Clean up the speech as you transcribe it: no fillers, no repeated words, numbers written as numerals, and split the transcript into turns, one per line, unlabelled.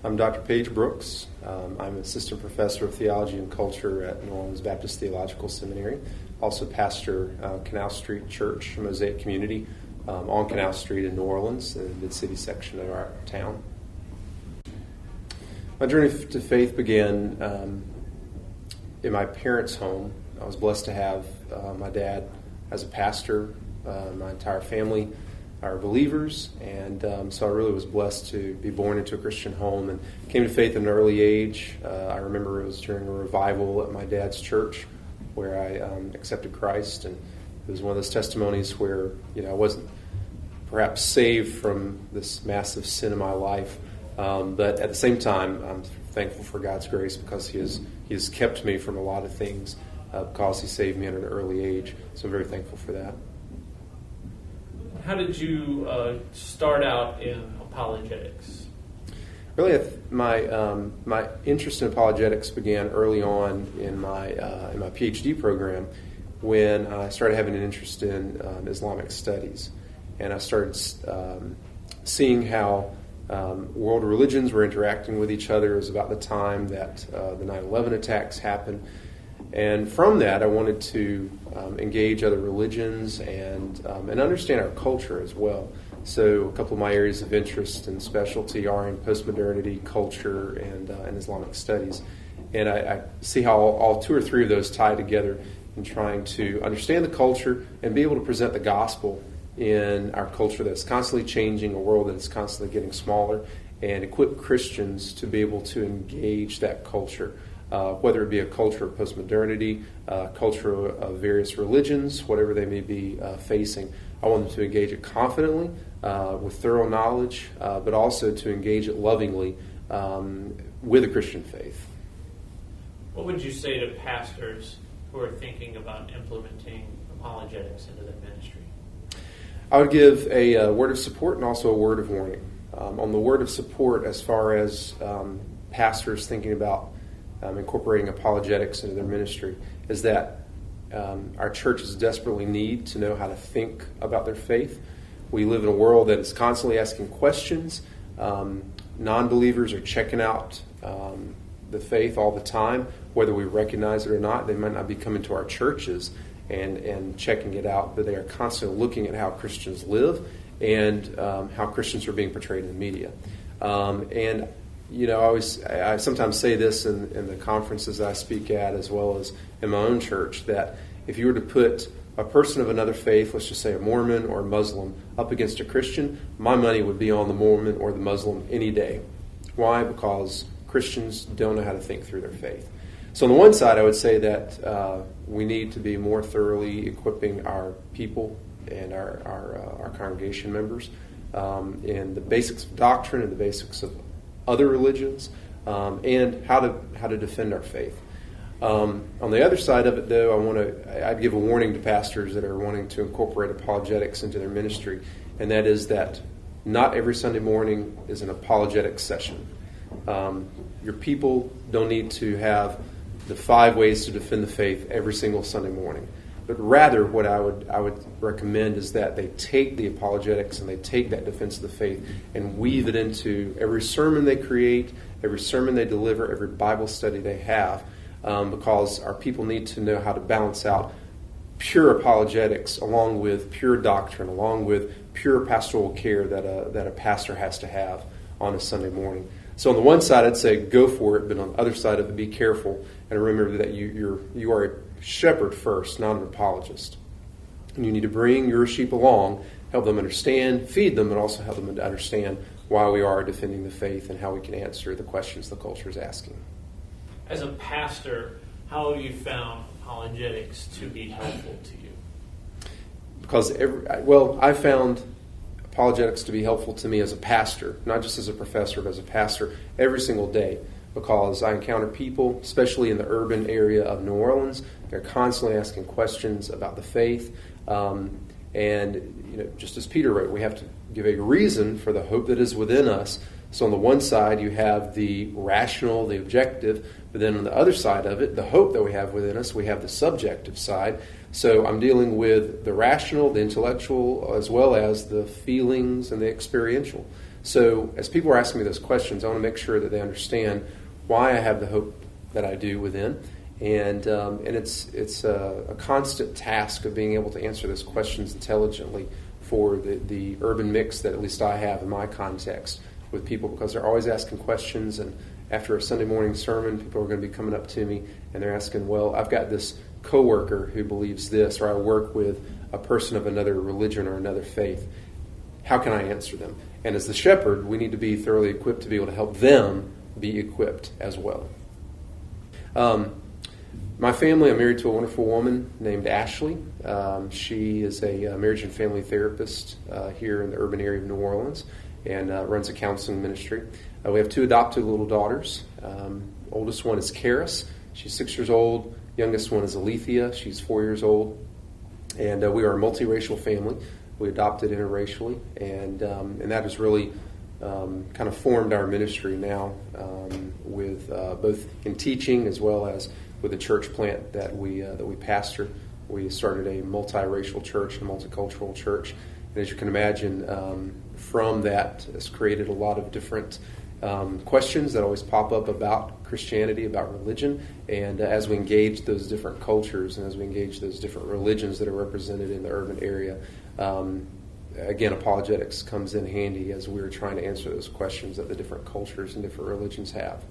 I'm Dr. Paige Brooks. I'm Assistant Professor of Theology and Culture at New Orleans Baptist Theological Seminary. Also pastor Canal Street Church, Mosaic Community, on Canal Street in New Orleans, in the mid-city section of our town. My journey to faith began in my parents' home. I was blessed to have my dad as a pastor. My entire family are believers, and so I really was blessed to be born into a Christian home and came to faith at an early age. I remember it was during a revival at my dad's church where I accepted Christ, and it was one of those testimonies where I wasn't perhaps saved from this massive sin in my life, but at the same time I'm thankful for God's grace because He has kept me from a lot of things because He saved me at an early age. So I'm very thankful for that.
How did you start out in apologetics?
Really, my interest in apologetics began early on in my PhD program when I started having an interest in Islamic studies, and I started seeing how world religions were interacting with each other. It was about the time that the 9/11 attacks happened. And from that, I wanted to engage other religions and understand our culture as well. So a couple of my areas of interest and specialty are in postmodernity, culture, and Islamic studies. And I see how all two or three of those tie together in trying to understand the culture and be able to present the gospel in our culture that's constantly changing, a world that is constantly getting smaller, and equip Christians to be able to engage that culture. Whether it be a culture of postmodernity, culture of various religions, whatever they may be facing. I want them to engage it confidently, with thorough knowledge, but also to engage it lovingly with a Christian faith.
What would you say to pastors who are thinking about implementing apologetics into their ministry?
I would give a word of support and also a word of warning. On the word of support, as far as pastors thinking about incorporating apologetics into their ministry, is that our churches desperately need to know how to think about their faith. We live in a world that is constantly asking questions. Non-believers are checking out the faith all the time, whether we recognize it or not. They might not be coming to our churches and checking it out, but they are constantly looking at how Christians live and how Christians are being portrayed in the media. I sometimes say this in the conferences I speak at, as well as in my own church, that if you were to put a person of another faith, let's just say a Mormon or a Muslim, up against a Christian, my money would be on the Mormon or the Muslim any day. Why? Because Christians don't know how to think through their faith. So on the one side, I would say that we need to be more thoroughly equipping our people and our congregation members in the basics of doctrine and the basics of other religions, and how to defend our faith. On the other side of it, though, I'd give a warning to pastors that are wanting to incorporate apologetics into their ministry, and that is that not every Sunday morning is an apologetic session. Your people don't need to have the 5 ways to defend the faith every single Sunday morning. But rather, what I would recommend is that they take the apologetics and they take that defense of the faith and weave it into every sermon they create, every sermon they deliver, every Bible study they have, because our people need to know how to balance out pure apologetics along with pure doctrine, along with pure pastoral care that a pastor has to have on a Sunday morning. So on the one side, I'd say go for it, but on the other side of it, be careful and remember that you are a shepherd first, not an apologist. And you need to bring your sheep along, help them understand, feed them, and also help them to understand why we are defending the faith and how we can answer the questions the culture is asking.
As a pastor, how have you found apologetics to be helpful to you?
Because I found apologetics to be helpful to me as a pastor, not just as a professor, but as a pastor every single day, because I encounter people, especially in the urban area of New Orleans. They're constantly asking questions about the faith. And just as Peter wrote, we have to give a reason for the hope that is within us. So on the one side, you have the rational, the objective, but then on the other side of it, the hope that we have within us, we have the subjective side. So I'm dealing with the rational, the intellectual, as well as the feelings and the experiential. So as people are asking me those questions, I want to make sure that they understand why I have the hope that I do within. And it's a constant task of being able to answer those questions intelligently for the urban mix that at least I have in my context with people, because they're always asking questions. And after a Sunday morning sermon, people are going to be coming up to me and they're asking, well, I've got this coworker who believes this, or I work with a person of another religion or another faith. How can I answer them? And as the shepherd, we need to be thoroughly equipped to be able to help them be equipped as well. My family, I'm married to a wonderful woman named Ashley. She is a marriage and family therapist here in the urban area of New Orleans and runs a counseling ministry. We have 2 adopted little daughters. Oldest one is Karis. She's 6 years old. Youngest one is Alethea. She's 4 years old. And we are a multiracial family. We adopted interracially, and that has really kind of formed our ministry now with both in teaching as well as with the church plant that we pastor. We started a multiracial church, a multicultural church, and as you can imagine, from that has created a lot of different questions that always pop up about Christianity, about religion, and as we engage those different cultures and as we engage those different religions that are represented in the urban area, again, apologetics comes in handy as we're trying to answer those questions that the different cultures and different religions have.